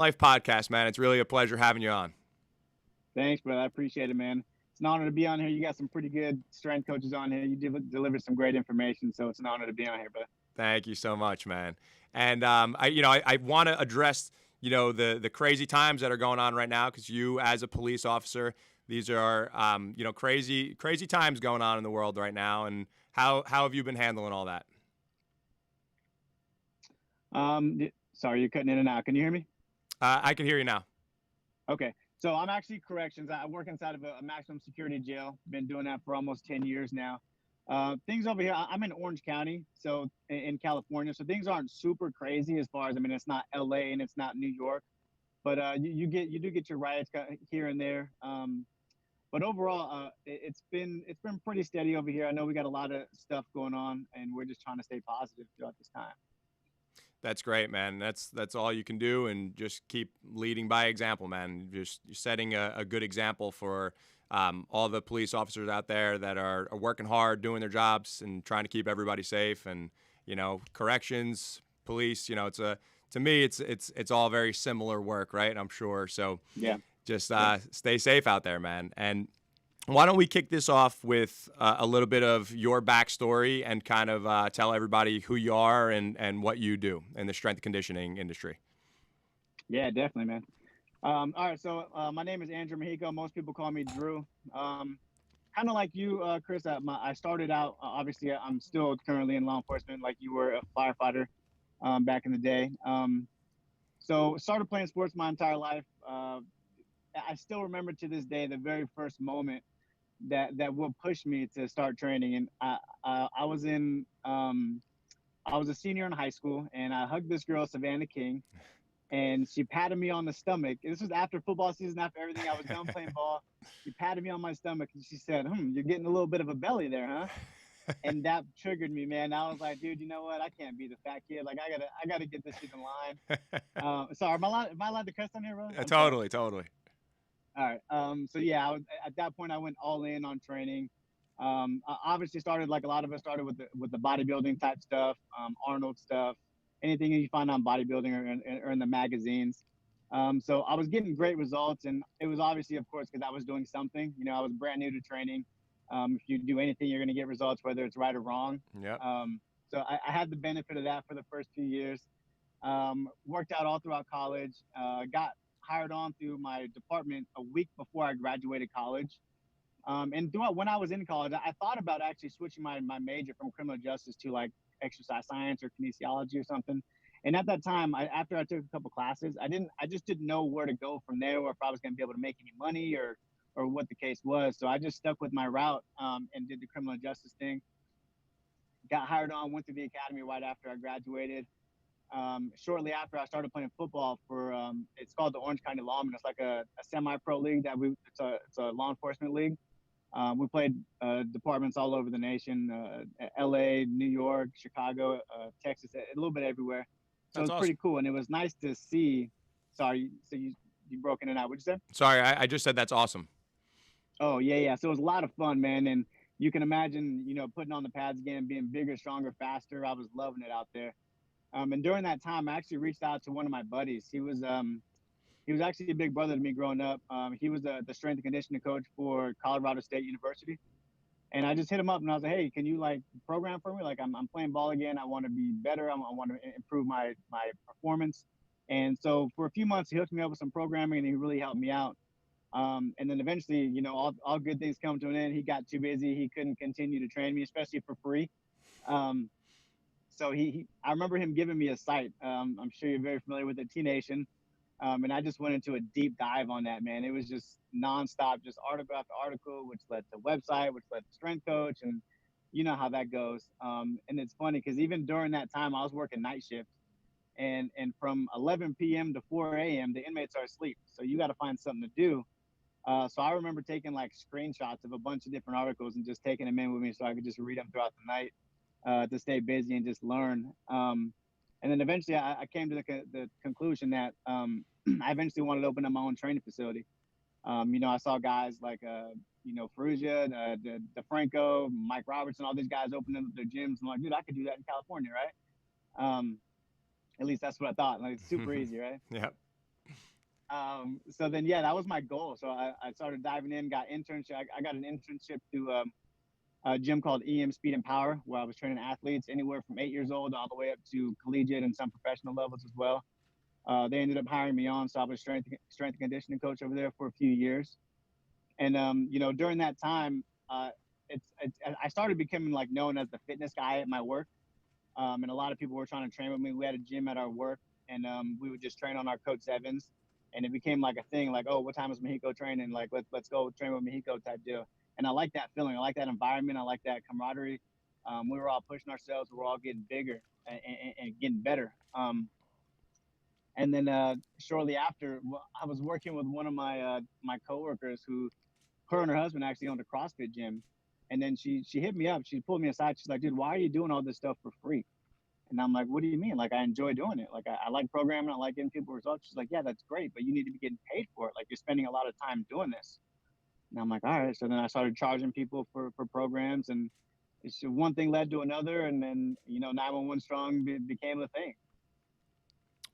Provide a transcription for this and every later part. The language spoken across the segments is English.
Life podcast, man. It's really a pleasure having you on. Thanks, brother. I appreciate it, man. It's an honor to be on here. You got some pretty good strength coaches on here. You deliver some great information, so it's an honor to be on here, brother. Thank you so much, man. And I want to address, the crazy times that are going on right now because you, as a police officer, these are, crazy times going on in the world right now. And how have you been handling all that? Sorry, you're cutting in and out. Can you hear me? I can hear you now. Okay. So I'm actually corrections. I work inside of a maximum security jail. Been doing that for almost 10 years now. Things over here, I'm in Orange County, so in California. So things aren't super crazy as far as, I mean, it's not LA and it's not New York, but you do get your riots here and there. But overall, it's been pretty steady over here. I know we got a lot of stuff going on, and we're just trying to stay positive throughout this time. That's great, man. That's all you can do, and just keep leading by example, man. Just you're setting a good example for all the police officers out there that are working hard, doing their jobs, and trying to keep everybody safe. And corrections, police. To me, it's all very similar work, right? I'm sure. So Yeah. just stay safe out there, man. And why don't we kick this off with a little bit of your backstory and kind of tell everybody who you are and what you do in the strength and conditioning industry? Yeah, definitely, man. All right, so my name is Andrew Mexico. Most people call me Drew. Kind of like you, Chris. I started out. Obviously, I'm still currently in law enforcement, like you were a firefighter back in the day. So started playing sports my entire life. I still remember to this day the very first moment that will push me to start training. And I was in I was a senior in high school, and I hugged this girl, Savannah King, and she patted me on the stomach. This was after football season, after everything. I was done playing ball. She patted me on my stomach, and she said, you're getting a little bit of a belly there, huh?" And that triggered me, man. I was like, dude, you know what? I can't be the fat kid. Like, I gotta get this shit in line. Sorry, am I allowed to cuss on here, bro? Yeah, I'm sorry. totally. All right. So yeah, at that point I went all in on training. I obviously started like a lot of us started with the bodybuilding type stuff, Arnold stuff, anything you find on bodybuilding or in the magazines. So I was getting great results, and it was obviously, of course, because I was doing something. I was brand new to training. If you do anything, you're going to get results, whether it's right or wrong. Yeah. So I had the benefit of that for the first few years. Worked out all throughout college. Got hired on through my department a week before I graduated college. And throughout when I was in college, I thought about actually switching my major from criminal justice to like exercise science or kinesiology or something. And at that time, after I took a couple classes, I just didn't know where to go from there, or if I was going to be able to make any money, or what the case was. So I just stuck with my route, and did the criminal justice thing. Got hired on, went to the academy right after I graduated. Shortly after, I started playing football for it's called the Orange County Lawmen. It's like a semi-pro league it's a law enforcement league. We played departments all over the nation, LA, New York, Chicago, Texas, a little bit everywhere. So it That's was pretty awesome. cool, and it was nice to see. Sorry, so you broke in and out. What'd you say? Sorry, I just said that's awesome. Oh yeah, yeah. So it was a lot of fun, man. And you can imagine, putting on the pads again, being bigger, stronger, faster. I was loving it out there. And during that time, I actually reached out to one of my buddies. He was actually a big brother to me growing up. He was the strength and conditioning coach for Colorado State University. And I just hit him up and I was like, hey, can you like program for me? Like I'm playing ball again. I want to be better. I want to improve my performance. And so for a few months, he hooked me up with some programming, and he really helped me out. And then eventually, all good things come to an end. He got too busy. He couldn't continue to train me, especially for free. Um, so I remember him giving me a site. I'm sure you're very familiar with it, T Nation. And I just went into a deep dive on that, man. It was just nonstop, just article after article, which led to website, which led to strength coach, and you know how that goes. And it's funny because even during that time, I was working night shift, and from 11 p.m. to 4 a.m., the inmates are asleep, so you got to find something to do. So I remember taking like screenshots of a bunch of different articles and just taking them in with me so I could just read them throughout the night, to stay busy and just learn. And then eventually I came to the conclusion that I eventually wanted to open up my own training facility. I saw guys like, Ferrugia, DeFranco, Mike Robertson, all these guys opening up their gyms. I'm like, dude, I could do that in California, right? At least that's what I thought. Like, it's super easy, right? Yeah. So then, yeah, that was my goal. So I started diving in, got internship. I got an internship through a gym called Speed and Power, where I was training athletes anywhere from 8 years old all the way up to collegiate and some professional levels as well. They ended up hiring me on, so I was strength and conditioning coach over there for a few years. And during that time, I started becoming like known as the fitness guy at my work. And a lot of people were trying to train with me. We had a gym at our work, and we would just train on our Coach Sevens, and it became like a thing. Like, oh, what time is Mexico training? Like, let's go train with Mexico type deal. And I like that feeling. I like that environment. I like that camaraderie. We were all pushing ourselves. We were all getting bigger and getting better. And then shortly after, I was working with one of my coworkers who, her and her husband actually owned a CrossFit gym. And then she hit me up. She pulled me aside. She's like, dude, why are you doing all this stuff for free? And I'm like, what do you mean? Like, I enjoy doing it. Like, I like programming. I like getting people results. She's like, yeah, that's great, but you need to be getting paid for it. Like, you're spending a lot of time doing this. And I'm like, all right. So then I started charging people for programs, and it's one thing led to another. And then, 911 Strong became a thing.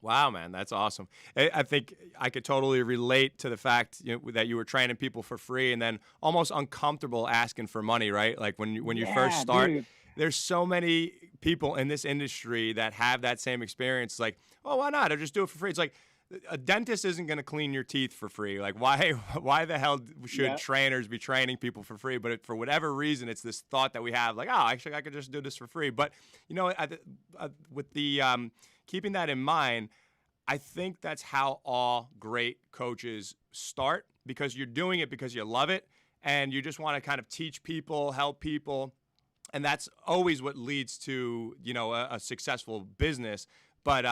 Wow, man, that's awesome. I think I could totally relate to the fact that you were training people for free and then almost uncomfortable asking for money, right? Like when you first Yeah, start, dude. there's so many people in this industry that have that same experience. It's like, oh, why not? I'll just do it for free. It's like a dentist isn't going to clean your teeth for free. Like, why? Why the hell should Yeah. trainers be training people for free? But for whatever reason, it's this thought that we have, like, oh, actually, I could just do this for free. But with the keeping that in mind, I think that's how all great coaches start, because you're doing it because you love it and you just want to kind of teach people, help people. And that's always what leads to, a successful business. But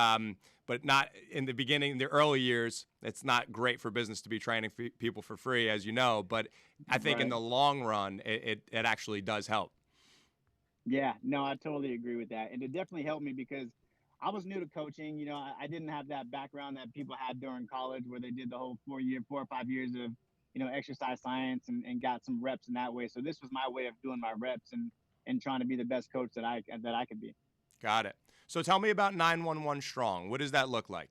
not in the beginning, in the early years, it's not great for business to be training people for free, as you know. But I think in Right. the long run, it actually does help. Yeah, no, I totally agree with that. And it definitely helped me because I was new to coaching. I didn't have that background that people had during college where they did the whole 4 or 5 years of, exercise science and got some reps in that way. So this was my way of doing my reps and trying to be the best coach that I could be. Got it. So tell me about 911 Strong. What does that look like?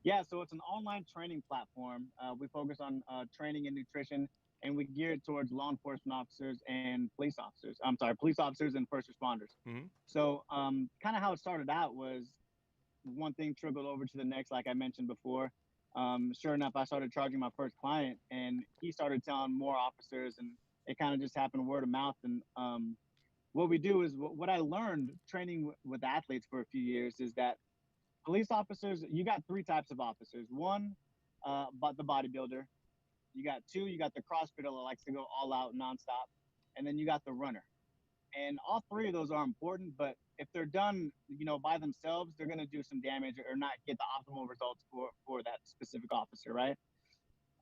Yeah, so it's an online training platform. We focus on training and nutrition, and we gear it towards law enforcement officers and police officers. I'm sorry, police officers and first responders. Hmm. So, kind of how it started out was one thing trickled over to the next, like I mentioned before. Sure enough, I started charging my first client, and he started telling more officers, and it kind of just happened word of mouth. And what we do is what I learned training with athletes for a few years is that police officers, you got three types of officers. One, but the bodybuilder. You got two, you got the CrossFitter that likes to go all out nonstop, and then you got the runner. And all three of those are important, but if they're done, by themselves, they're going to do some damage or not get the optimal results for that specific officer, right?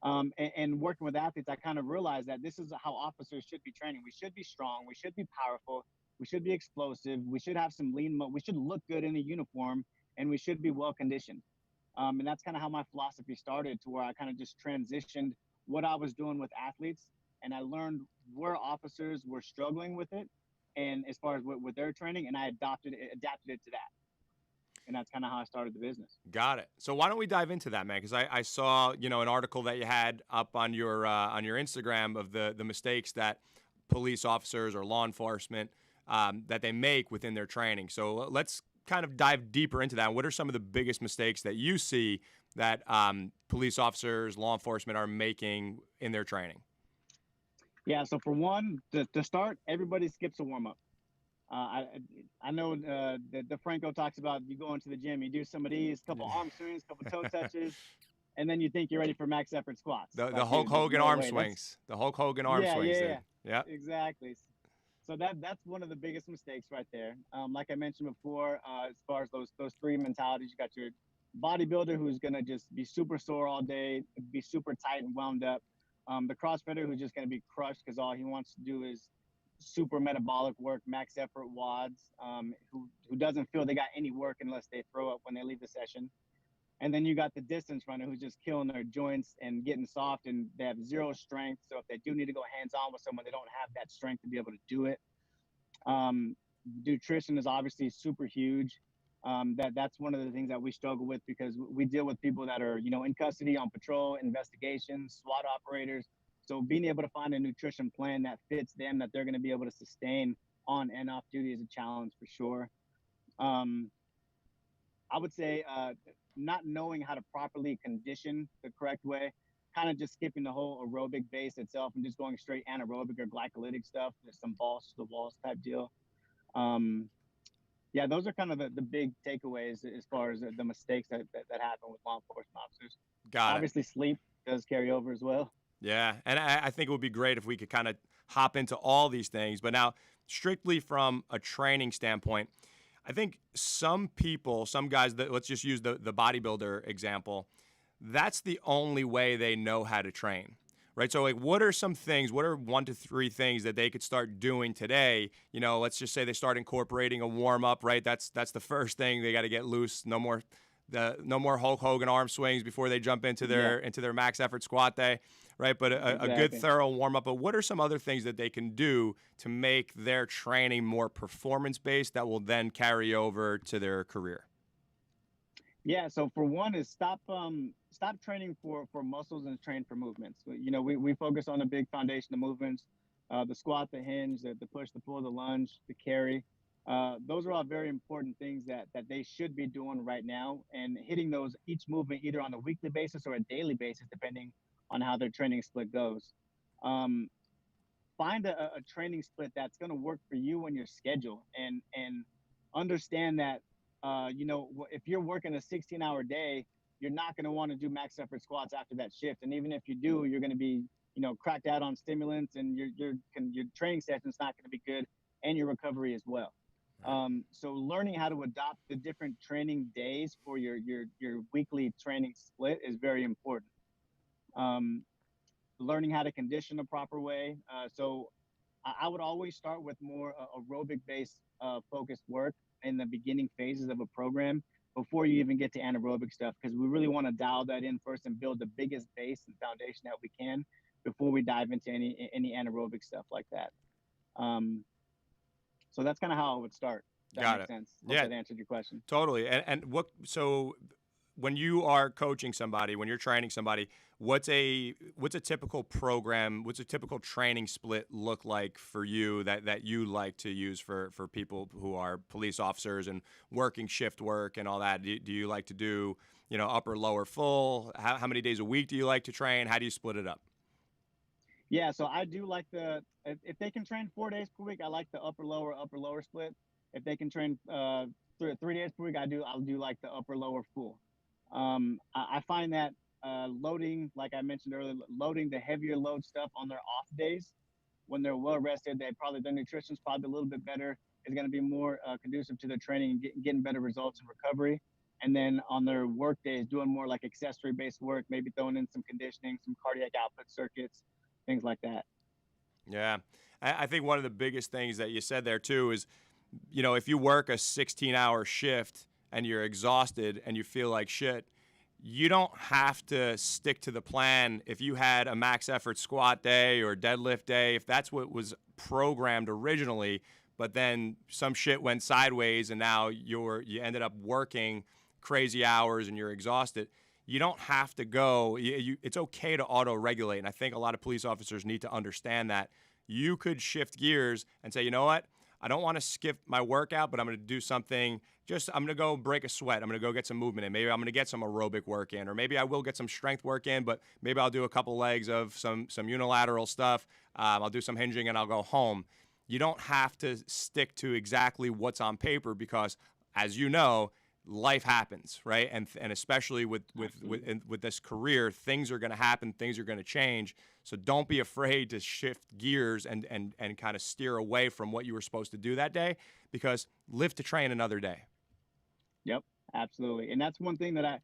And working with athletes, I kind of realized that this is how officers should be training. We should be strong. We should be powerful. We should be explosive. We should have some lean. We should look good in a uniform, and we should be well conditioned. And that's kind of how my philosophy started, to where I kind of just transitioned what I was doing with athletes, and I learned where officers were struggling with it, and as far as with their training, and I adapted it to that, and that's kind of how I started the business. Got it. So why don't we dive into that, man? Because I saw an article that you had up on your Instagram of the mistakes that police officers or law enforcement that they make within their training. So let's kind of dive deeper into that. What are some of the biggest mistakes that you see that police officers, law enforcement are making in their training? Yeah. So for one, to start, everybody skips a warm up. I I know the Franco talks about you go into the gym, you do some of these, couple arm swings, couple toe touches, and then you think you're ready for max effort squats. The Like, Hulk dude, there's Hogan no arm way. That's swings. The Hulk Hogan arm Yeah, swings, yeah, dude. yeah, Yeah. exactly. So that's one of the biggest mistakes right there. Like I mentioned before, as far as those three mentalities, you got your bodybuilder who's gonna just be super sore all day, be super tight and wound up. The CrossFitter who's just gonna be crushed because all he wants to do is super metabolic work, max effort wads. Who doesn't feel they got any work unless they throw up when they leave the session. And then you got the distance runner who's just killing their joints and getting soft, and they have zero strength. So if they do need to go hands on with someone, they don't have that strength to be able to do it. Um, Nutrition is obviously super huge. That's one of the things that we struggle with because we deal with people that are, in custody, on patrol, investigations, SWAT operators. So being able to find a nutrition plan that fits them, that they're going to be able to sustain on and off duty, is a challenge for sure. Um, I would say not knowing how to properly condition the correct way, kind of just skipping the whole aerobic base itself and just going straight anaerobic or glycolytic stuff. There's some balls to the walls type deal. Um, yeah, those are kind of the big takeaways as far as the mistakes that happen with law enforcement officers. Got it. Obviously, sleep does carry over as well. Yeah, and I think it would be great if we could kind of hop into all these things. But now, strictly from a training standpoint, I think some people, some guys that let's just use the bodybuilder example, that's the only way they know how to train. Right. So like what are some things, what are 1 to 3 things that they could start doing today? Let's just say they start incorporating a warm up, right? That's the first thing. They got to get loose. No more Hulk Hogan arm swings before they jump into Yeah, their max effort squat day, right? But a good exactly. thorough warm up. But what are some other things that they can do to make their training more performance based that will then carry over to their career? Yeah. So for one is stop training for muscles and train for movements. We focus on the big foundation of movements, the squat, the hinge, the push, the pull, the lunge, the carry. Those are all very important things that they should be doing right now and hitting those each movement either on a weekly basis or a daily basis, depending on how their training split goes. Um, Find a training split that's going to work for you and your schedule, and understand that if you're working a 16-hour day, you're not going to want to do max effort squats after that shift, and even if you do, you're going to be cracked out on stimulants, and your training session's not going to be good, and your recovery as well. Right. So learning how to adopt the different training days for your weekly training split is very important. um, Learning how to condition the proper way. So I would always start with more aerobic based focused work in the beginning phases of a program before you even get to anaerobic stuff, because we really want to dial that in first and build the biggest base and foundation that we can before we dive into any anaerobic stuff like that. Um, so that's kind of how I would start. If that Got makes it. sense. Hope Yeah, that answered your question. totally. And when you are coaching somebody, when you're training somebody, what's a typical program, what's a typical training split look like for you that you like to use for people who are police officers and working shift work and all that? Do you like to do, upper lower full? How many days a week do you like to train? How do you split it up? Yeah, so I do like if they can train 4 days per week, I like the upper lower split. If they can train 3 days per week, I'll do like the upper lower full. I find that loading, like I mentioned earlier, loading the heavier load stuff on their off days when they're well rested, their nutrition's probably a little bit better. Is going to be more conducive to their training and getting better results in recovery. And then on their work days, doing more like accessory based work, maybe throwing in some conditioning, some cardiac output circuits, things like that. Yeah. I think one of the biggest things that you said there too is, if you work a 16-hour shift and you're exhausted and you feel like shit, you don't have to stick to the plan. If you had a max effort squat day or deadlift day, if that's what was programmed originally, but then some shit went sideways and now you ended up working crazy hours and you're exhausted, you don't have to go. It's okay to auto regulate. And I think a lot of police officers need to understand that. You could shift gears and say, you know what? I don't want to skip my workout, but I'm going to do something. I'm going to go break a sweat. I'm going to go get some movement in. Maybe I'm going to get some aerobic work in, or maybe I will get some strength work in, but maybe I'll do a couple legs of some unilateral stuff. I'll do some hinging and I'll go home. You don't have to stick to exactly what's on paper because, as you know, life happens, right? And especially with this career, things are going to happen, things are going to change. So don't be afraid to shift gears and kind of steer away from what you were supposed to do that day, because live to train another day. Yep, absolutely. And that's one thing that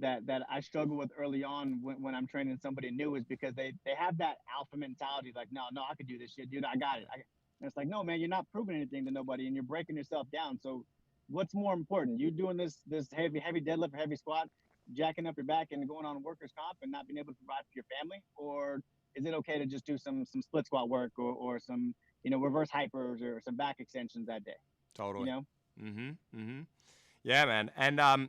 I struggle with early on when I'm training somebody new, is because they have that alpha mentality, like, no, I could do this shit, dude. I got it. And it's like, no, man, you're not proving anything to nobody, and you're breaking yourself down. So what's more important? You doing this heavy deadlift or heavy squat, jacking up your back and going on workers comp and not being able to provide for your family, or is it okay to just do some split squat work or some reverse hypers or some back extensions that day? You Totally. know? Mm-hmm. Mm-hmm. Yeah, man. And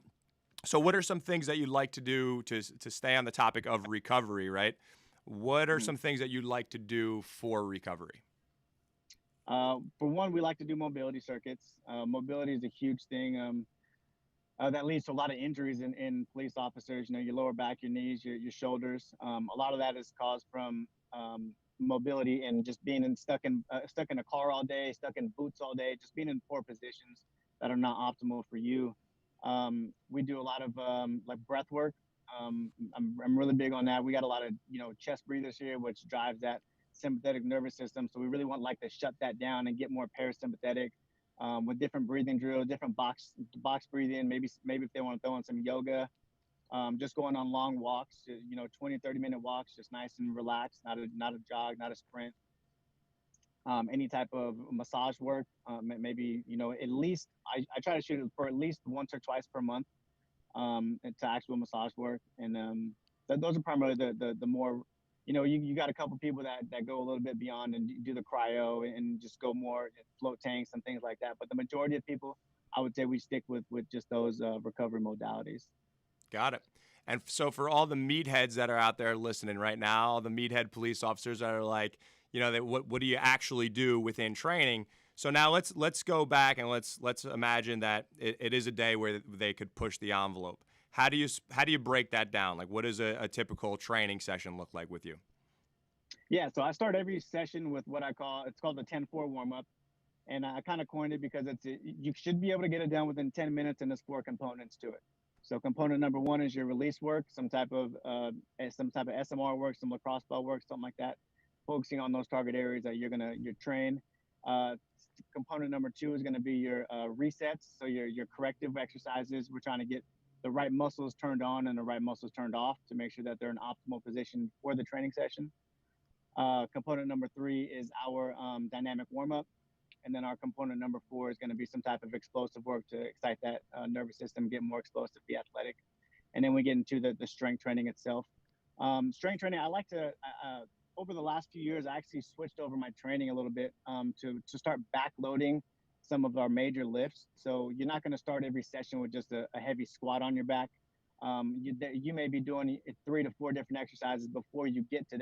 so what are some things that you'd like to do to stay on the topic of recovery, right? What are Mhm. some things that you'd like to do for recovery? For one, we like to do mobility circuits. Mobility is a huge thing. That leads to a lot of injuries in police officers. You know, your lower back, your knees, your shoulders. A lot of that is caused from mobility and just being stuck in a car all day, stuck in boots all day, just being in poor positions that are not optimal for you. We do a lot of like breath work. I'm really big on that. We got a lot of chest breathers here, which drives that sympathetic nervous system. So we really want like to shut that down and get more parasympathetic with different breathing drills, different box breathing. Maybe if they want to throw in some yoga, just going on long walks, 20-30 minute walks, just nice and relaxed, not a jog, not a sprint. Any type of massage work, maybe at least I try to shoot it for at least once or twice per month to actual massage work, and those are primarily the more. You got a couple people that go a little bit beyond and do the cryo and just go more float tanks and things like that. But the majority of people, I would say, we stick with just those recovery modalities. Got it. And so for all the meatheads that are out there listening right now, all the meathead police officers that are like, what do you actually do within training? So now let's go back and let's imagine that it is a day where they could push the envelope. How do you break that down? Like, what does a typical training session look like with you? Yeah, so I start every session with what it's called the 10-4 warm up, and I kind of coined it because you should be able to get it done within 10 minutes, and there's four components to it. So component number one is your release work, some type of SMR work, some lacrosse ball work, something like that, focusing on those target areas that you're trained. Uh, Component number two is going to be your resets, so your corrective exercises. We're trying to get the right muscles turned on and the right muscles turned off to make sure that they're in optimal position for the training session. Component number three is our dynamic warm up. And then our component number four is going to be some type of explosive work to excite that nervous system, get more explosive, be athletic. And then we get into the strength training itself. Strength training, I like to, over the last few years, I actually switched over my training a little bit to start backloading some of our major lifts. So you're not going to start every session with just a heavy squat on your back. You may be doing 3 to 4 different exercises before you get to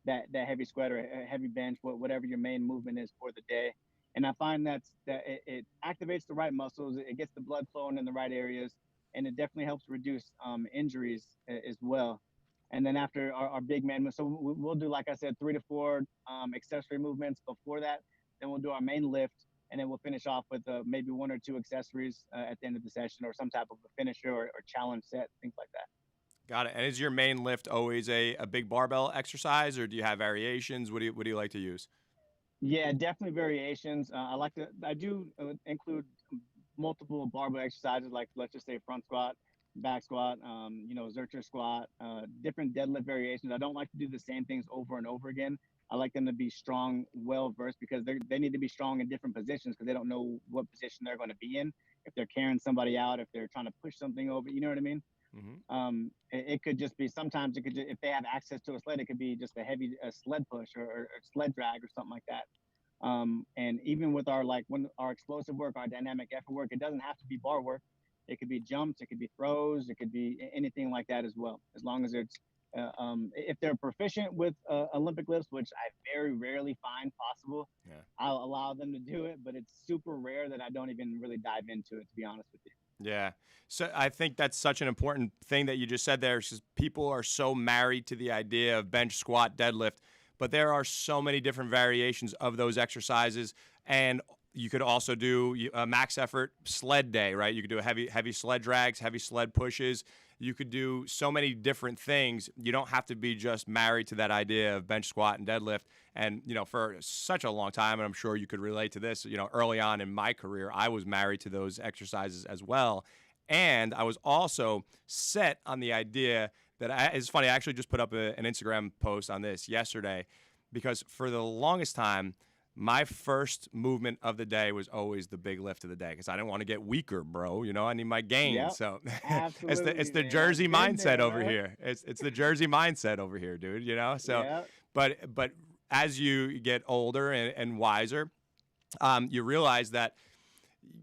that heavy squat or a heavy bench, whatever your main movement is for the day. And I find that it activates the right muscles, it gets the blood flowing in the right areas, and it definitely helps reduce injuries as well. And then after our big man, so we'll do, like I said, 3 to 4 accessory movements before that. Then we'll do our main lift, and then we'll finish off with maybe 1 or 2 accessories at the end of the session, or some type of a finisher or challenge set, things like that. Got it. And is your main lift always a big barbell exercise, or do you have variations? What do you like to use? Yeah, definitely variations. I do include multiple barbell exercises, like let's just say front squat, back squat, Zercher squat, different deadlift variations. I don't like to do the same things over and over again. I like them to be strong, well versed, because they need to be strong in different positions because they don't know what position they're going to be in. If they're carrying somebody out, if they're trying to push something over, you know what I mean? Hmm. It could just be, sometimes it could if they have access to a sled, it could be just a sled push or sled drag or something like that. And even with when our explosive work, our dynamic effort work, it doesn't have to be bar work. It could be jumps, it could be throws, it could be anything like that as well. As long as it's if they're proficient with Olympic lifts, which I very rarely find possible, Yeah. I'll allow them to do it. But it's super rare that I don't even really dive into it, to be honest with you. Yeah. So I think that's such an important thing that you just said there, because people are so married to the idea of bench, squat, deadlift, but there are so many different variations of those exercises. And you could also do a max effort sled day, right? You could do a heavy sled drags, heavy sled pushes. You could do so many different things. You don't have to be just married to that idea of bench, squat, and deadlift. And, for such a long time, and I'm sure you could relate to this, early on in my career, I was married to those exercises as well. And I was also set on the idea that it's funny, I actually just put up an Instagram post on this yesterday, because for the longest time, my first movement of the day was always the big lift of the day, because I didn't want to get weaker, bro. I need my gain. Yep, So it's absolutely, the man. I've Jersey been mindset there, over bro. here. It's the Jersey mindset over here, dude. So, Yeah. but as you get older and wiser, you realize that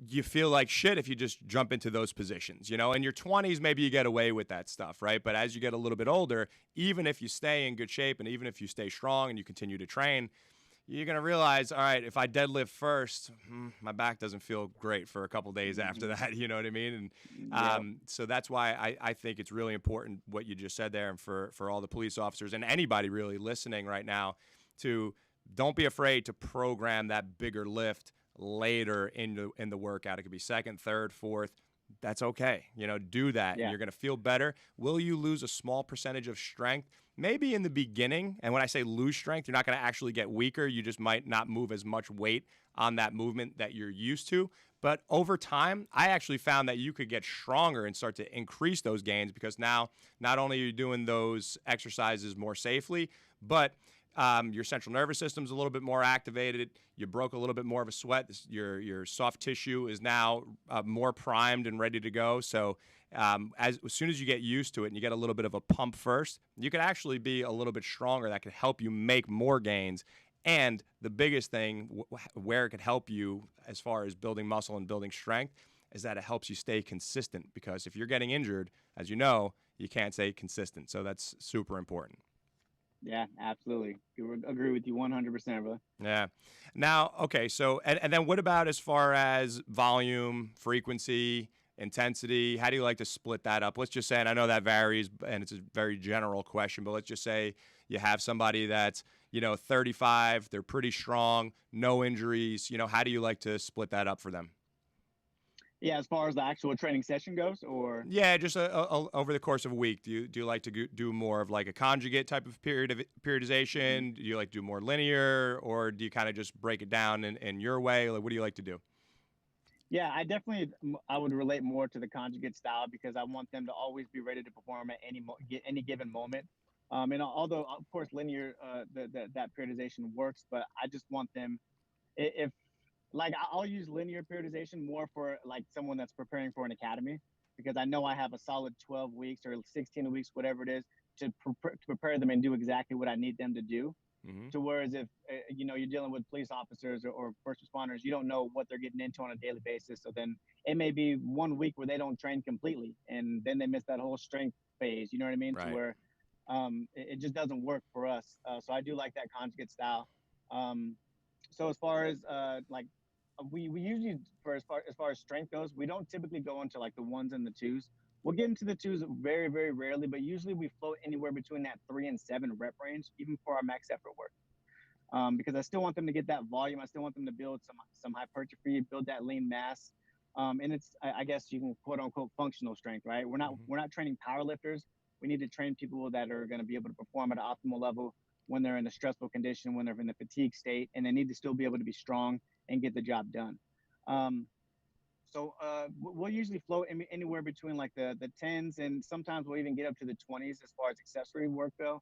you feel like shit if you just jump into those positions. In your 20s, maybe you get away with that stuff, right? But as you get a little bit older, even if you stay in good shape and even if you stay strong and you continue to train, you're going to realize, all right, if I deadlift first, my back doesn't feel great for a couple days after that. You know what I mean? And Yep. so that's why I think it's really important what you just said there, and for all the police officers and anybody really listening right now, to don't be afraid to program that bigger lift later in the workout. It could be second, third, fourth. That's okay. Do that, and Yeah. you're going to feel better. Will you lose a small percentage of strength? Maybe in the beginning. And when I say lose strength, you're not going to actually get weaker. You just might not move as much weight on that movement that you're used to. But over time, I actually found that you could get stronger and start to increase those gains, because now not only are you doing those exercises more safely, but your central nervous system is a little bit more activated. You broke a little bit more of a sweat. Your soft tissue is now more primed and ready to go. So as soon as you get used to it and you get a little bit of a pump first, you can actually be a little bit stronger. That can help you make more gains. And the biggest thing where it could help you as far as building muscle and building strength is that it helps you stay consistent, because if you're getting injured, as you know, you can't stay consistent. So that's super important. Yeah, absolutely. Agree with you 100%, brother. Yeah. Now, okay. So, and then what about as far as volume, frequency, intensity? How do you like to split that up? Let's just say, and I know that varies and it's a very general question, but let's just say you have somebody that's, 35, they're pretty strong, no injuries. How do you like to split that up for them? Yeah, as far as the actual training session goes, or Yeah, just over the course of a week. Do you like to do more of like a conjugate type of Mhm. periodization? Do you like to do more linear, or do you kind of just break it down in your way? Like, what do you like to do? Yeah, I would relate more to the conjugate style because I want them to always be ready to perform at any given moment. And although of course linear that periodization works, but I just want them, if like I'll use linear periodization more for like someone that's preparing for an academy, because I know I have a solid 12 weeks or 16 weeks, whatever it is, to prepare them and do exactly what I need them to do. Hmm. To whereas if you're dealing with police officers or first responders, you don't know what they're getting into on a daily basis. So then it may be 1 week where they don't train completely, and then they miss that whole strength phase. You know what I mean? To Right. where it just doesn't work for us. So I do like that conjugate style. Um, so as far as like we usually for as far as strength goes, we don't typically go into like the ones and the twos. We'll get into the twos very very rarely, but usually we float anywhere between that 3 and 7 rep range, even for our max effort work. Because I still want them to get that volume. I still want them to build some hypertrophy, build that lean mass. And it's I guess you can quote unquote functional strength, right? We're not Hmm. we're not training power lifters. We need to train people that are going to be able to perform at an optimal level when they're in a stressful condition, when they're in a fatigue state, and they need to still be able to be strong and get the job done. Um, so we'll usually float anywhere between like the tens, and sometimes we'll even get up to the 20s as far as accessory work go,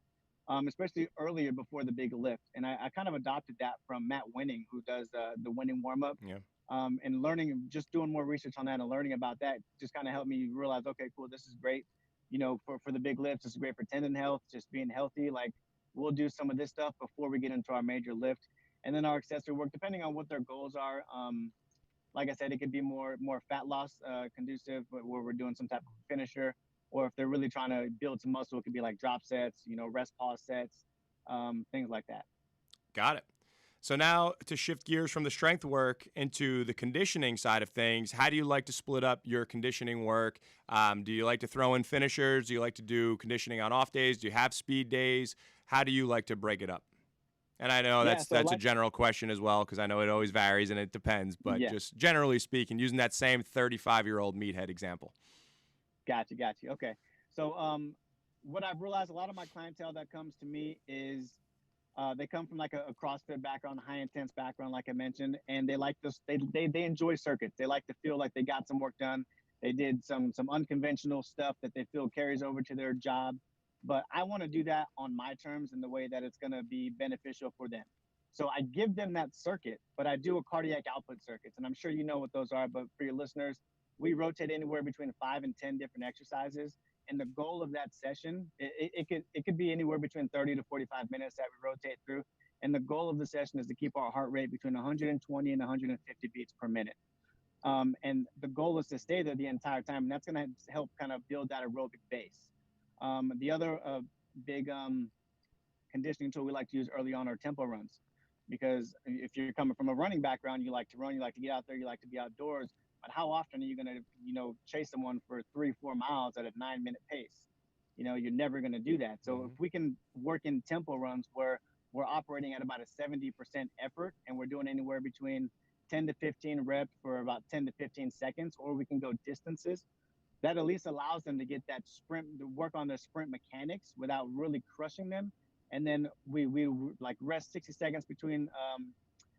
especially earlier before the big lift. And I kind of adopted that from Matt Winning, who does the winning warm up. Yeah. And learning, just doing more research on that and learning about that just kind of helped me realize, okay, cool, this is great. For the big lifts, this is great for tendon health, just being healthy. Like we'll do some of this stuff before we get into our major lift, and then our accessory work, depending on what their goals are. Like I said, it could be more fat loss conducive, where we're doing some type of finisher, or if they're really trying to build some muscle, it could be like drop sets, rest pause sets, things like that. Got it. So now to shift gears from the strength work into the conditioning side of things, how do you like to split up your conditioning work? Do you like to throw in finishers? Do you like to do conditioning on off days? Do you have speed days? How do you like to break it up? And I know Yeah. that's So that's a like, general question as well, because I know it always varies and it depends. But yeah, just generally speaking, using that same 35-year-old meathead example. gotcha. Okay. So what I've realized, a lot of my clientele that comes to me is they come from like a CrossFit background, high intense background, like I mentioned, and they like this. They enjoy circuits. They like to feel like they got some work done. They did some unconventional stuff that they feel carries over to their job. But I want to do that on my terms in the way that it's going to be beneficial for them. So I give them that circuit, but I do a cardiac output circuits, and I'm sure you know what those are. But for your listeners, we rotate anywhere between 5 and 10 different exercises, and the goal of that session, it could be anywhere between 30 to 45 minutes that we rotate through. And the goal of the session is to keep our heart rate between 120 and 150 beats per minute. And the goal is to stay there the entire time, and that's going to help kind of build that aerobic base. The other big conditioning tool we like to use early on are tempo runs, because if you're coming from a running background, you like to run, you like to get out there, you like to be outdoors. But how often are you going to, chase someone for 3-4 miles at a 9-minute pace? You're never going to do that. So if Hmm. we can work in tempo runs where we're operating at about a 70% effort, and we're doing anywhere between 10 to 15 reps for about 10 to 15 seconds, or we can go distances, that at least allows them to get that sprint, to work on their sprint mechanics without really crushing them. And then we like rest 60 seconds between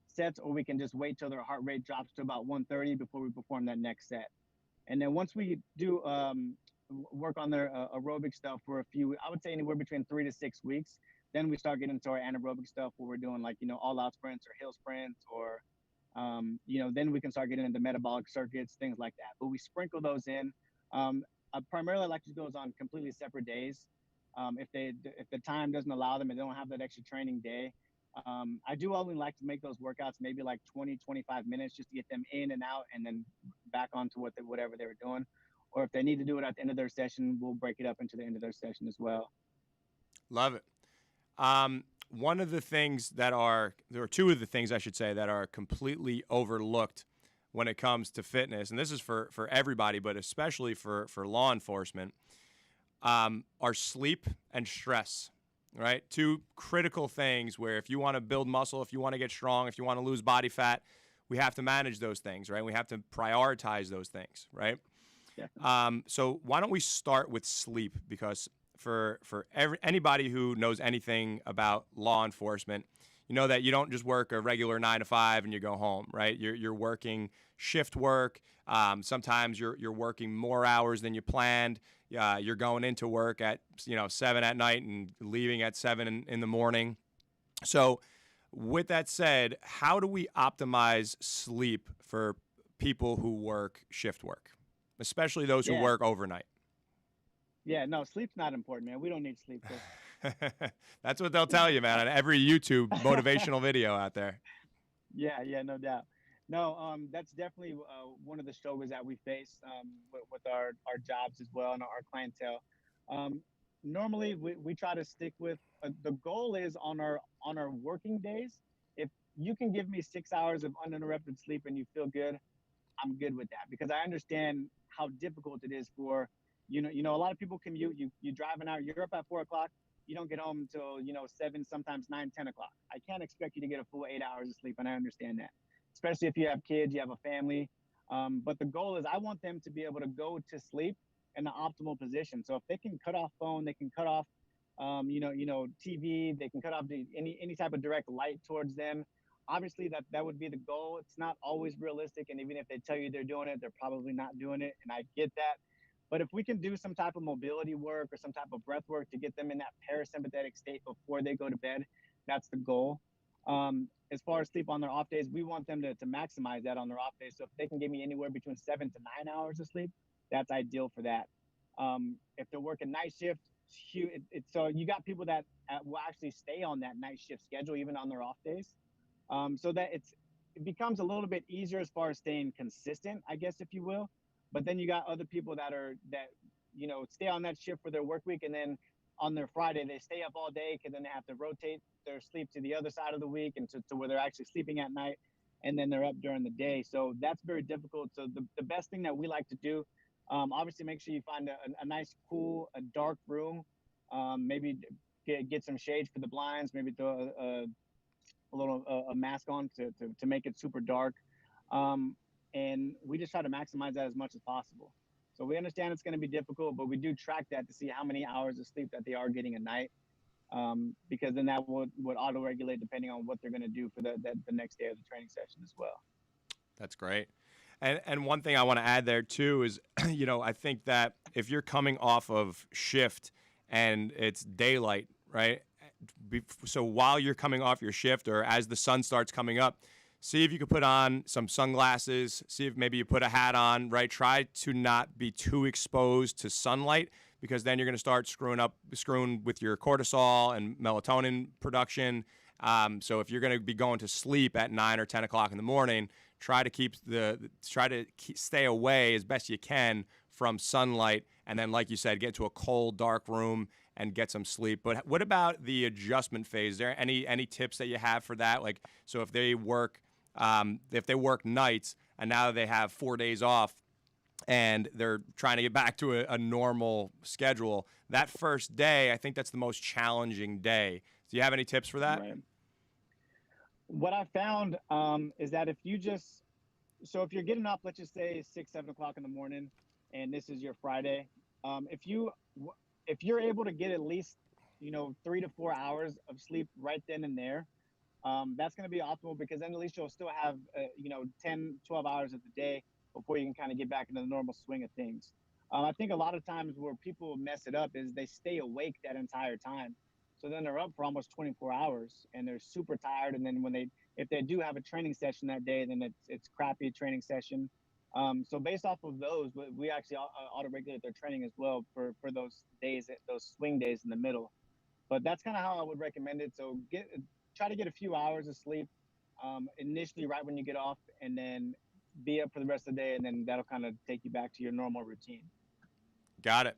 sets, or we can just wait till their heart rate drops to about 130 before we perform that next set. And then once we do work on their aerobic stuff for a few, I would say anywhere between 3 to 6 weeks, then we start getting into our anaerobic stuff where we're doing like, all out sprints or hill sprints, or, then we can start getting into metabolic circuits, things like that. But we sprinkle those in. I primarily like to do those on completely separate days. If the time doesn't allow them and they don't have that extra training day, I do only like to make those workouts maybe like 20-25 minutes, just to get them in and out, and then back onto whatever they were doing. Or if they need to do it at the end of their session, we'll break it up into the end of their session as well. Love it. One of the things that there are two of the things I should say that are completely overlooked when it comes to fitness, and this is for everybody, but especially for law enforcement, are sleep and stress, right? Two critical things where if you want to build muscle, if you want to get strong, if you want to lose body fat, we have to manage those things, right? We have to prioritize those things, right? Definitely. So why don't we start with sleep? Because for anybody who knows anything about law enforcement, you know that you don't just work a regular 9 to 5 and you go home, right? You're working shift work. Sometimes you're working more hours than you planned. You're going into work at 7 at night and leaving at 7 in the morning. So with that said, how do we optimize sleep for people who work shift work, especially those who Yeah. work overnight? Yeah. No, sleep's not important, man. We don't need sleep. That's what they'll tell you, man, on every YouTube motivational video out there. Yeah, yeah, no doubt. No, that's definitely one of the struggles that we face with our jobs as well, and our clientele. Um, Normally, we try to stick with the goal is on our working days. If you can give me 6 hours of uninterrupted sleep and you feel good, I'm good with that, because I understand how difficult it is for a lot of people commute. You drive an hour. You're up at 4 o'clock. You don't get home until 7, sometimes 9, 10 o'clock. I can't expect you to get a full 8 hours of sleep, and I understand that, especially if you have kids, you have a family. But the goal is I want them to be able to go to sleep in the optimal position. So if they can cut off phone, they can cut off TV, they can cut off any type of direct light towards them. Obviously, that would be the goal. It's not always realistic, and even if they tell you they're doing it, they're probably not doing it, and I get that. But if we can do some type of mobility work or some type of breath work to get them in that parasympathetic state before they go to bed, that's the goal. As far as sleep on their off days, we want them to maximize that on their off days. So if they can give me anywhere between 7 to 9 hours of sleep, that's ideal for that. If they're working night shift, so you got people that will actually stay on that night shift schedule even on their off days, so that it becomes a little bit easier as far as staying consistent, I guess, if you will. But then you got other people that stay on that shift for their work week, and then on their Friday they stay up all day, because then they have to rotate their sleep to the other side of the week, and to where they're actually sleeping at night, and then they're up during the day. So that's very difficult. So the best thing that we like to do, obviously, make sure you find a nice, cool, a dark room. Maybe get some shades for the blinds. Maybe throw a little a mask on to make it super dark. Um, and we just try to maximize that as much as possible. So we understand it's going to be difficult, but we do track that to see how many hours of sleep that they are getting a night, because then that would auto regulate depending on what they're going to do for the next day of the training session as well. That's great. And one thing I want to add there too is, I think that if you're coming off of shift and it's daylight, right? So while you're coming off your shift, or as the sun starts coming up, see if you could put on some sunglasses, see if maybe you put a hat on, right? Try to not be too exposed to sunlight, because then you're going to start screwing with your cortisol and melatonin production. So if you're going to be going to sleep at 9 or 10 o'clock in the morning, stay away as best you can from sunlight, and then, like you said, get to a cold, dark room and get some sleep. But what about the adjustment phase? Is there any tips that you have for that? Like, so if they work nights and now they have 4 days off and they're trying to get back to a normal schedule, that first day, I think that's the most challenging day. Do you have any tips for that? Right. What I found is that if you're getting up, let's just say 6, 7 o'clock in the morning, and this is your Friday, um, if you if you're able to get at least 3 to 4 hours of sleep right then and there, that's going to be optimal because then at least you'll still have 10, 12 hours of the day before you can kind of get back into the normal swing of things. I think a lot of times where people mess it up is they stay awake that entire time. So then they're up for almost 24 hours and they're super tired. And then if they do have a training session that day, then it's crappy training session. So based off of those, we actually auto regulate their training as well for those days, those swing days in the middle. But that's kind of how I would recommend it. So try to get a few hours of sleep initially right when you get off, and then be up for the rest of the day, and then that'll kind of take you back to your normal routine. Got it.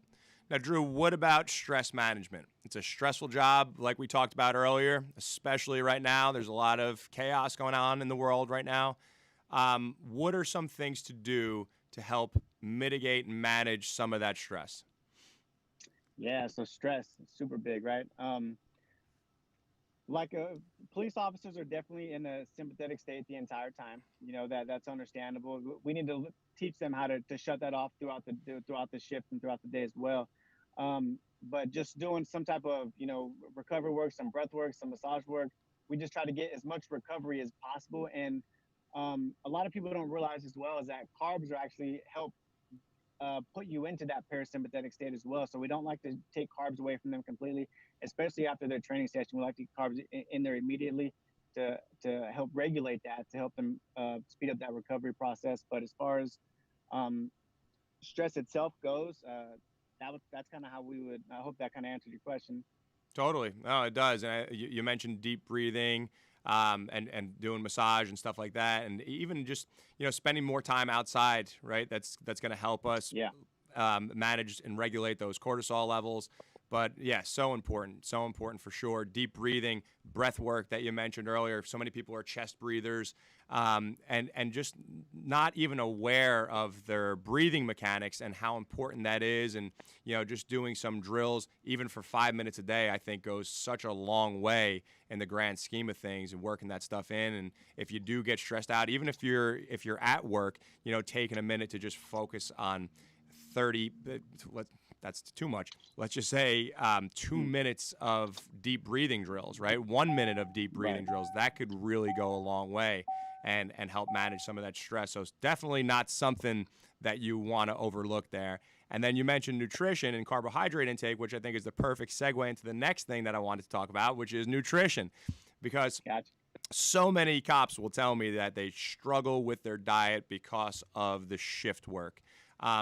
Now, Drew, what about stress management? It's a stressful job, like we talked about earlier, especially right now. There's a lot of chaos going on in the world right now. What are some things to do to help mitigate and manage some of that stress? Yeah, so stress is super big, right? Like police officers are definitely in a sympathetic state the entire time. That's understandable. We need to teach them how to shut that off throughout the shift and throughout the day as well. But just doing some type of recovery work, some breath work, some massage work, we just try to get as much recovery as possible. And a lot of people don't realize as well is that carbs are actually help put you into that parasympathetic state as well. So we don't like to take carbs away from them completely, especially after their training session. We like to get carbs in there immediately to help regulate that, to help them speed up that recovery process. But as far as um, stress itself goes, that's kind of how we would. I hope that kind of answered your question. Totally. No, it does. And you mentioned deep breathing, and doing massage and stuff like that, and even just spending more time outside. Right. That's going to help us Yeah. manage and regulate those cortisol levels. But yeah, so important for sure. Deep breathing, breath work that you mentioned earlier. So many people are chest breathers, and just not even aware of their breathing mechanics and how important that is. And just doing some drills, even for 5 minutes a day, I think goes such a long way in the grand scheme of things and working that stuff in. And if you do get stressed out, even if you're at work, taking a minute to just focus on 30. That's too much. Let's just say 2 minutes of deep breathing drills, right? 1 minute of deep breathing Right. drills. That could really go a long way and help manage some of that stress. So it's definitely not something that you want to overlook there. And then you mentioned nutrition and carbohydrate intake, which I think is the perfect segue into the next thing that I wanted to talk about, which is nutrition. Because Gotcha. so many cops will tell me that they struggle with their diet because of the shift work.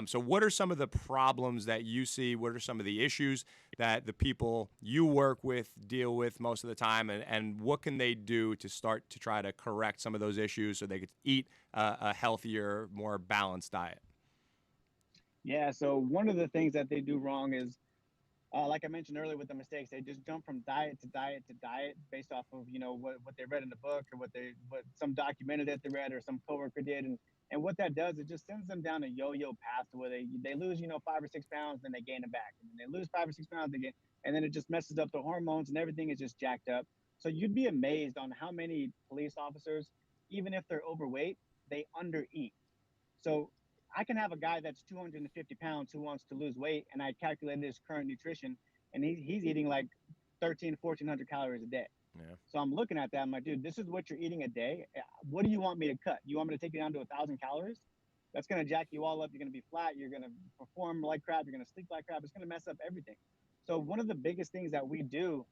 So what are some of the problems that you see? What are some of the issues that the people you work with deal with most of the time? And what can they do to start to try to correct some of those issues so they could eat a healthier, more balanced diet? Yeah. So one of the things that they do wrong is, like I mentioned earlier with the mistakes, they just jump from diet to diet to diet based off of what they read in the book or what some documentary that they read or some coworker did, and what that does, it just sends them down a yo-yo path to where they lose 5 or 6 pounds, then they gain it back, and then they lose 5 or 6 pounds again, and then it just messes up the hormones and everything is just jacked up. So you'd be amazed on how many police officers, even if they're overweight, they undereat. So I can have a guy that's 250 pounds who wants to lose weight, and I calculated his current nutrition, and he's eating like 1,400 calories a day. Yeah. So I'm looking at that. I'm like, dude, this is what you're eating a day. What do you want me to cut? You want me to take you down to 1,000 calories? That's going to jack you all up. You're going to be flat. You're going to perform like crap. You're going to sleep like crap. It's going to mess up everything. So one of the biggest things that we do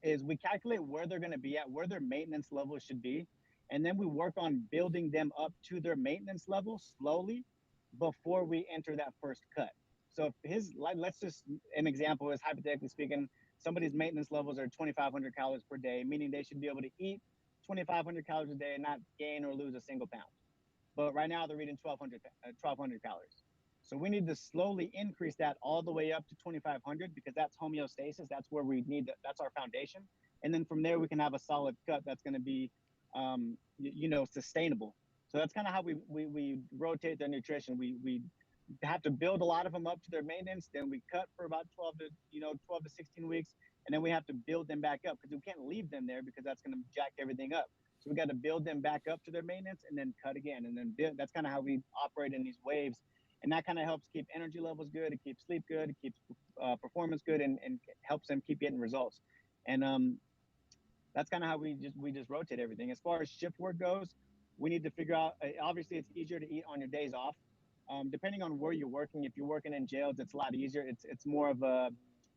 is we calculate where they're going to be at, where their maintenance level should be, and then we work on building them up to their maintenance level slowly before we enter that first cut. So if let's just an example is hypothetically speaking, somebody's maintenance levels are 2,500 calories per day, meaning they should be able to eat 2,500 calories a day and not gain or lose a single pound. But right now they're eating 1,200 calories. So we need to slowly increase that all the way up to 2,500 because that's homeostasis. That's where we need that's our foundation. And then from there we can have a solid cut that's going to be, sustainable. So that's kind of how we rotate their nutrition. We have to build a lot of them up to their maintenance. Then we cut for about 12 to 16 weeks, and then we have to build them back up because we can't leave them there because that's going to jack everything up. So we got to build them back up to their maintenance and then cut again, and then build. That's kind of how we operate in these waves, and that kind of helps keep energy levels good, it keeps sleep good, it keeps performance good, and helps them keep getting results. And that's kind of how we just rotate everything. As far as shift work goes, we need to figure out. Obviously, it's easier to eat on your days off. Depending on where you're working, if you're working in jails, it's a lot easier. It's more of a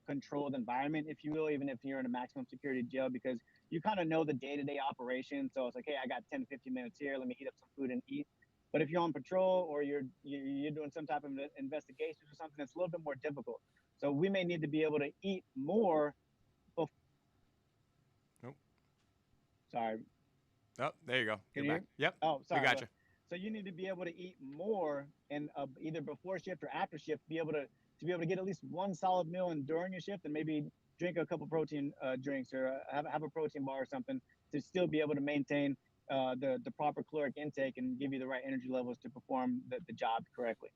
controlled environment, if you will, even if you're in a maximum security jail, because you kind of know the day-to-day operation. So it's like, hey, I got 10 to 15 minutes here. Let me heat up some food and eat. But if you're on patrol or you're doing some type of investigation or something, it's a little bit more difficult. So we may need to be able to eat more. Nope. Sorry, Oh, there you go. can You're you hear back. me? Yep, Oh, we sorry. got you. So you need to be able to eat more and either before shift or after shift, be able to get at least one solid meal in during your shift, and maybe drink a couple protein drinks or have a protein bar or something to still be able to maintain the proper caloric intake and give you the right energy levels to perform the job correctly.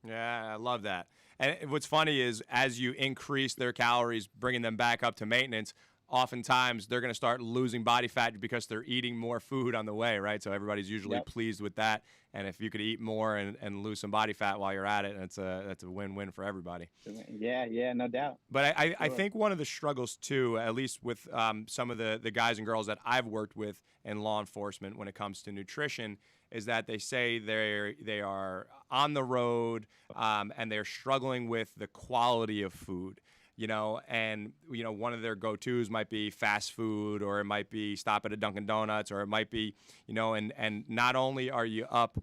Yeah, I love that. And what's funny is as you increase their calories, bringing them back up to maintenance, oftentimes they're going to start losing body fat because they're eating more food on the way, right? So everybody's usually Yep. pleased with that. And if you could eat more and lose some body fat while you're at it, that's a win-win for everybody. Yeah, yeah, no doubt. But I Sure. think one of the struggles too, at least with some of the guys and girls that I've worked with in law enforcement when it comes to nutrition, is that they say they are on the road and they're struggling with the quality of food. And one of their go-tos might be fast food, or it might be stop at a Dunkin' Donuts, or it might be, and not only are you up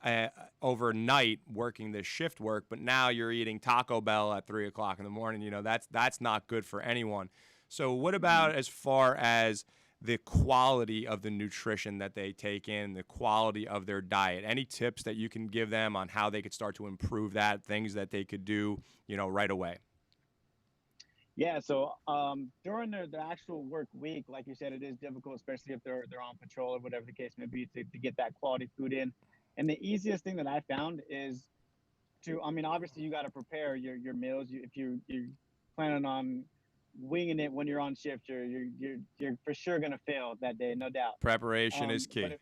uh, overnight working this shift work, but now you're eating Taco Bell at 3 o'clock in the morning. That's not good for anyone. So what Mhm. about as far as the quality of the nutrition that they take in, the quality of their diet? Any tips that you can give them on how they could start to improve that, things that they could do, right away? Yeah, so during the actual work week, like you said, it is difficult, especially if they're on patrol or whatever the case may be, to get that quality food in. And the easiest thing that I found is I mean, obviously you got to prepare your meals. If you're planning on winging it when you're on shift, you're for sure gonna fail that day, no doubt. Preparation is But key.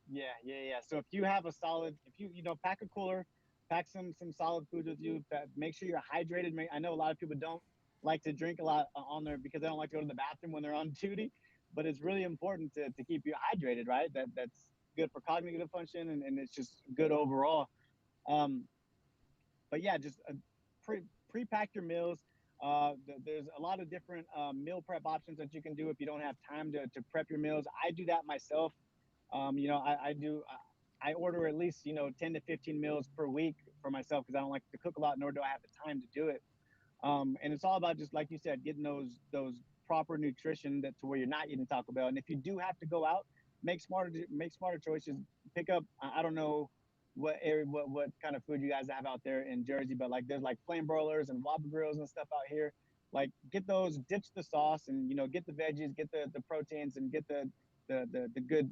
yeah, yeah, yeah. So if you have a solid, if pack a cooler, pack some solid foods with you. Make sure you're hydrated. I know a lot of people don't like to drink a lot on there because they don't like to go to the bathroom when they're on duty, but it's really important to keep you hydrated, right? That's good for cognitive function, and it's just good overall. Um, but yeah, just pre-pack your meals. There's a lot of different meal prep options that you can do if you don't have time to prep your meals. I do that myself. I order at least 10 to 15 meals per week for myself because I don't like to cook a lot, nor do I have the time to do it. And it's all about, just like you said, getting those proper nutrition that to where you're not eating Taco Bell. And if you do have to go out, make smarter choices. Pick up. I don't know what kind of food you guys have out there in Jersey, but like there's like flame broilers and Whopper grills and stuff out here. Like get those, ditch the sauce, and get the veggies, get the proteins, and get the good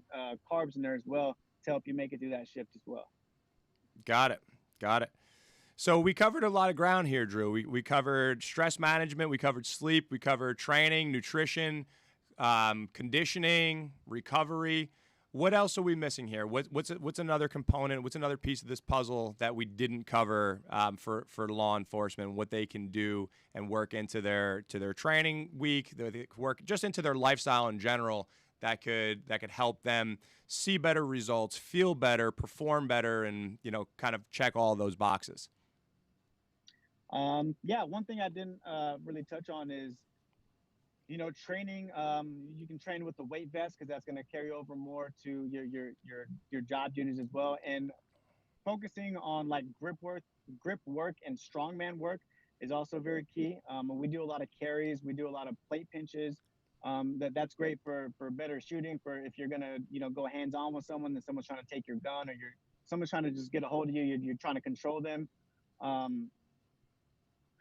carbs in there as well to help you make it through that shift as well. Got it. Got it. So we covered a lot of ground here, Drew. We covered stress management, we covered sleep, we covered training, nutrition, conditioning, recovery. What else are we missing here? What's another component? What's another piece of this puzzle that we didn't cover for law enforcement? What they can do and work into their training week, they work just into their lifestyle in general that could help them see better results, feel better, perform better, and kind of check all those boxes. Yeah, one thing I didn't really touch on is training. You can train with the weight vest because that's going to carry over more to your job duties as well. And focusing on like grip work, and strongman work is also very key. We do a lot of carries, we do a lot of plate pinches, That's great for better shooting. For if you're gonna go hands on with someone, and someone's trying to take your gun, or someone's trying to just get a hold of you, you're trying to control them. Um,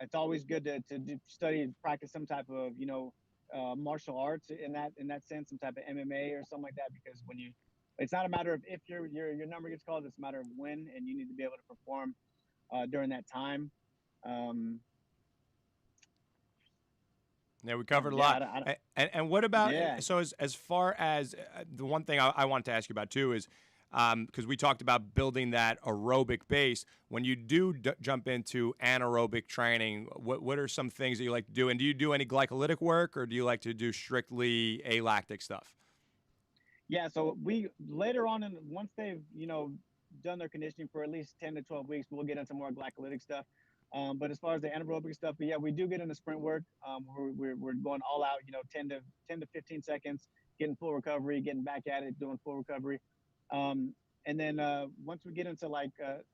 it's always good to study, practice some type of martial arts in that sense, some type of MMA or something like that. Because it's not a matter of if your number gets called, it's a matter of when, and you need to be able to perform during that time. Um, Yeah, we covered a yeah, lot. And what about, yeah. so as far as the one thing I wanted to ask you about too is, because we talked about building that aerobic base. When you do jump into anaerobic training, what are some things that you like to do? And do you do any glycolytic work, or do you like to do strictly alactic stuff? Yeah, so we later on, once they've done their conditioning for at least 10 to 12 weeks, we'll get into more glycolytic stuff. But as far as the anaerobic stuff, but yeah, we do get into sprint work. We're going all out, 10 to 15 seconds, getting full recovery, getting back at it, doing full recovery. Um, and then once we get into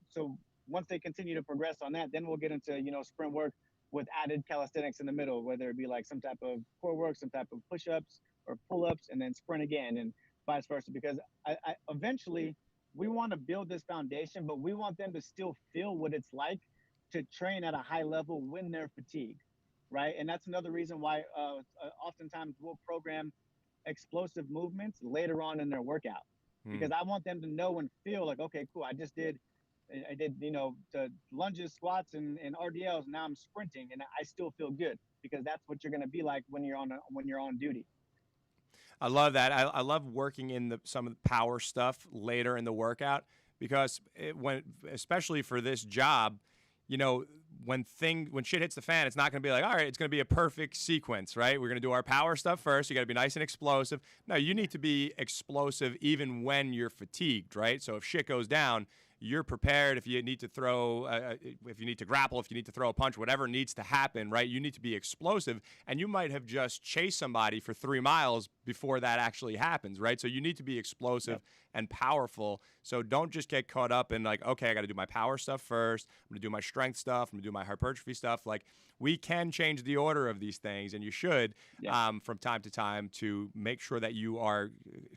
so once they continue to progress on that, then we'll get into sprint work with added calisthenics in the middle, whether it be like some type of core work, some type of push-ups or pull-ups, and then sprint again, and vice versa. Because I eventually we want to build this foundation, but we want them to still feel what it's like to train at a high level when they're fatigued, right? And that's another reason why oftentimes we'll program explosive movements later on in their workout, Hmm. because I want them to know and feel like, okay, cool, I did the lunges, squats, and RDLs. Now I'm sprinting, and I still feel good, because that's what you're going to be like when you're on duty. I love that. I love working in some of the power stuff later in the workout, because especially for this job, you know, when shit hits the fan, it's not going to be like, all right, it's going to be a perfect sequence, right? We're going to do our power stuff first. You got to be nice and explosive. No, you need to be explosive even when you're fatigued, right? So if shit goes down, you're prepared. If you need to throw, if you need to grapple, if you need to throw a punch, whatever needs to happen, right? You need to be explosive, and you might have just chased somebody for 3 miles before that actually happens, right? So you need to be explosive Yep. and powerful. So don't just get caught up in like, okay, I got to do my power stuff first. I'm gonna do my strength stuff. I'm gonna do my hypertrophy stuff. Like, we can change the order of these things, and you should, Yeah. from time to time, to make sure that you are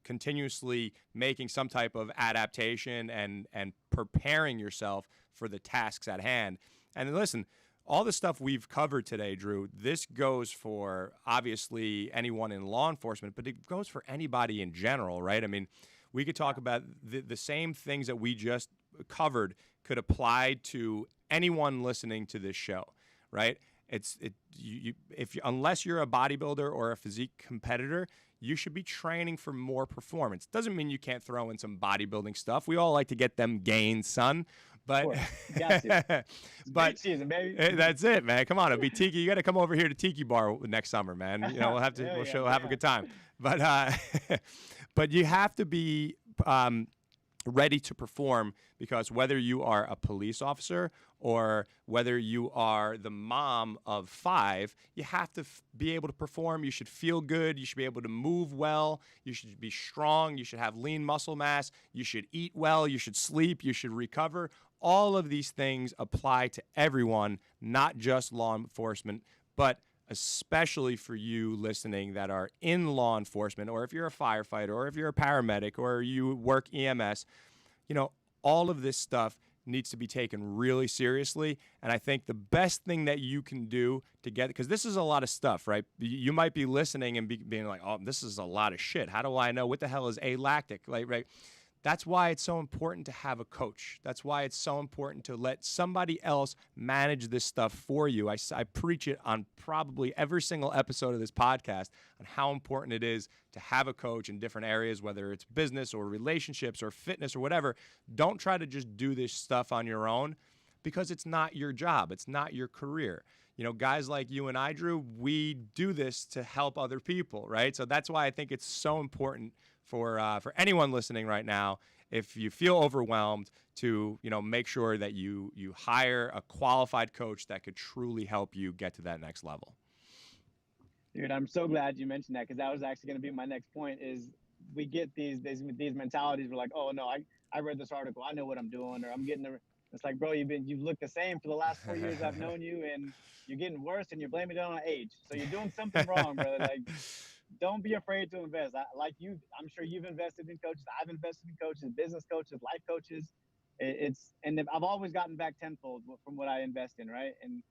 continuously making some type of adaptation and preparing yourself for the tasks at hand. And listen, all the stuff we've covered today, Drew, this goes for obviously anyone in law enforcement, but it goes for anybody in general, right? I mean, we could talk about the same things that we just covered could apply to anyone listening to this show, right? Unless you're a bodybuilder or a physique competitor, you should be training for more performance. Doesn't mean you can't throw in some bodybuilding stuff. We all like to get them gains, son. Of But course, got to. It's but beach season, baby. that's it, man. Come on, it'll be Tiki. You got to come over here to Tiki Bar next summer, man. Hell yeah, We'll have a yeah. good time. But but you have to be ready to perform, because whether you are a police officer or whether you are the mom of 5, you have to be able to perform. You should feel good. You should be able to move well. You should be strong. You should have lean muscle mass. You should eat well. You should sleep. You should recover. All of these things apply to everyone, not just law enforcement, but especially for you listening that are in law enforcement, or if you're a firefighter, or if you're a paramedic, or you work EMS. All of this stuff needs to be taken really seriously. And I think the best thing that you can do to get, because this is a lot of stuff, right? You might be listening and being like, oh, this is a lot of shit. How do I know? What the hell is alactic? Like, right? That's why it's so important to have a coach. That's why it's so important to let somebody else manage this stuff for you. I preach it on probably every single episode of this podcast on how important it is to have a coach in different areas, whether it's business or relationships or fitness or whatever. Don't try to just do this stuff on your own, because it's not your job. It's not your career. Guys like you and I, Drew, we do this to help other people, right? So that's why I think it's so important for anyone listening right now, if you feel overwhelmed, to make sure that you hire a qualified coach that could truly help you get to that next level. Dude, I'm so glad you mentioned that, because that was actually going to be my next point. Is we get these mentalities. We're like, oh no, I read this article, I know what I'm doing, or I'm getting the. It's like, bro, you've looked the same for the last 4 years I've known you, and you're getting worse, and you're blaming it on age. So you're doing something wrong, brother. Like, don't be afraid to invest. Like you, I'm sure you've invested in coaches. I've invested in coaches, business coaches, life coaches. I've always gotten back tenfold from what I invest in, right? And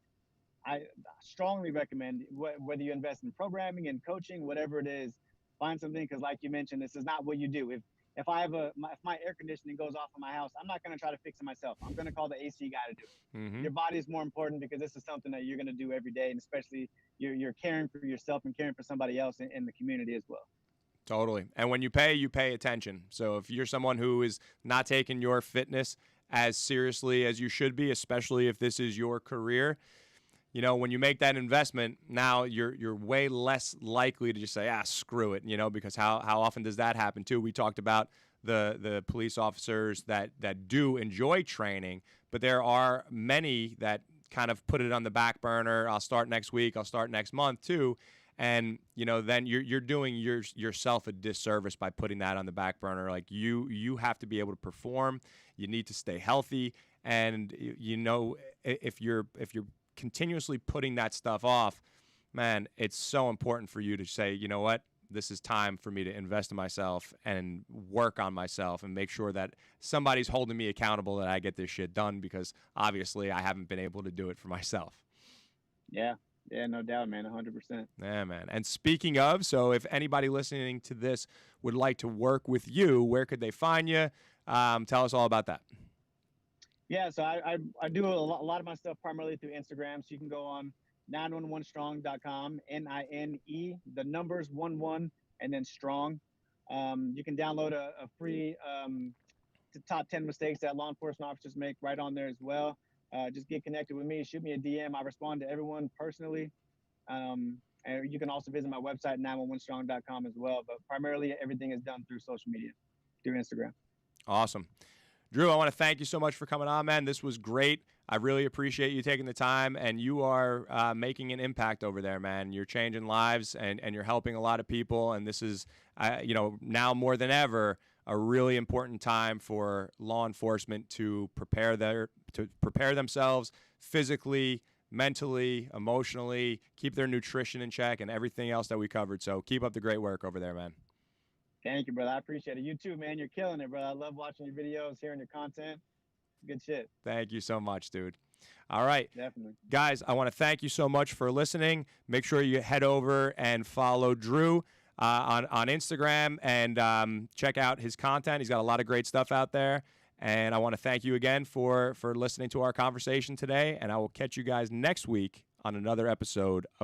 I strongly recommend whether you invest in programming and coaching, whatever it is, find something, because like you mentioned, this is not what you do. If I have if my air conditioning goes off in my house, I'm not going to try to fix it myself. I'm going to call the AC guy to do it. Mm-hmm. Your body is more important because this is something that you're going to do every day, and especially you're caring for yourself and caring for somebody else in the community as well. Totally. And when you pay attention. So if you're someone who is not taking your fitness as seriously as you should be, especially if this is your career, you know, when you make that investment, now you're way less likely to just say, screw it, you know, because how often does that happen too? We talked about the police officers that do enjoy training, but there are many that kind of put it on the back burner. I'll start next week. I'll start next month too. And, you know, then you're doing yourself a disservice by putting that on the back burner. Like you have to be able to perform. You need to stay healthy. And, you know, if you're continuously putting that stuff off, man, it's so important for you to say, you know what, this is time for me to invest in myself and work on myself and make sure that somebody's holding me accountable, that I get this shit done, because obviously I haven't been able to do it for myself. Yeah, no doubt, man, 100%. Yeah, man. And speaking of, so if anybody listening to this would like to work with you, where could they find you? Tell us all about that. Yeah, so I do a lot of my stuff primarily through Instagram. So you can go on 911strong.com, NINE, the numbers 11, and then strong. You can download a free top 10 mistakes that law enforcement officers make right on there as well. Just get connected with me, shoot me a DM. I respond to everyone personally. And you can also visit my website, 911strong.com as well. But primarily everything is done through social media, through Instagram. Awesome. Drew, I want to thank you so much for coming on, man. This was great. I really appreciate you taking the time, and you are making an impact over there, man. You're changing lives, and you're helping a lot of people, and this is, you know, now more than ever, a really important time for law enforcement to prepare themselves physically, mentally, emotionally, keep their nutrition in check, and everything else that we covered. So keep up the great work over there, man. Thank you, brother. I appreciate it. You too, man. You're killing it, brother. I love watching your videos, hearing your content. Good shit. Thank you so much, dude. All right. Definitely. Guys, I want to thank you so much for listening. Make sure you head over and follow Drew on Instagram and check out his content. He's got a lot of great stuff out there. And I want to thank you again for listening to our conversation today. And I will catch you guys next week on another episode of the